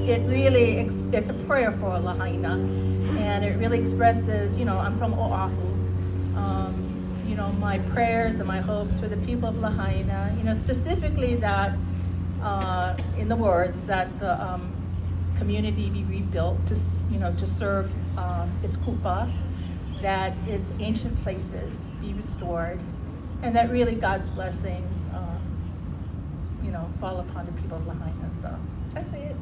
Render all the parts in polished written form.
it really, it's a prayer for Lāhaina, and it really expresses, I'm from Oahu. My prayers and my hopes for the people of Lāhaina, specifically that, in the words, that the community be rebuilt to serve its kupa, that its ancient places be restored, and that really God's blessings, fall upon the people of Lāhaina. So that's it.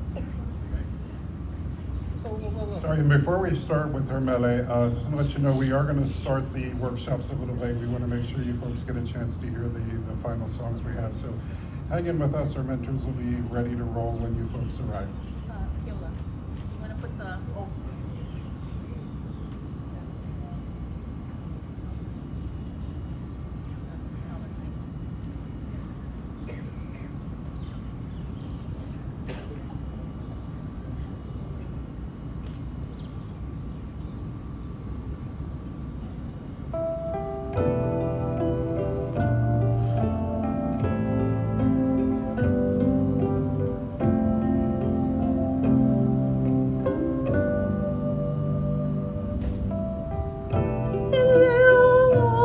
Sorry, and before we start with her mele, just want to let you know we are going to start the workshops a little late. We want to make sure you folks get a chance to hear the final songs we have. So hang in with us. Our mentors will be ready to roll when you folks arrive. You want to put the... Aloha,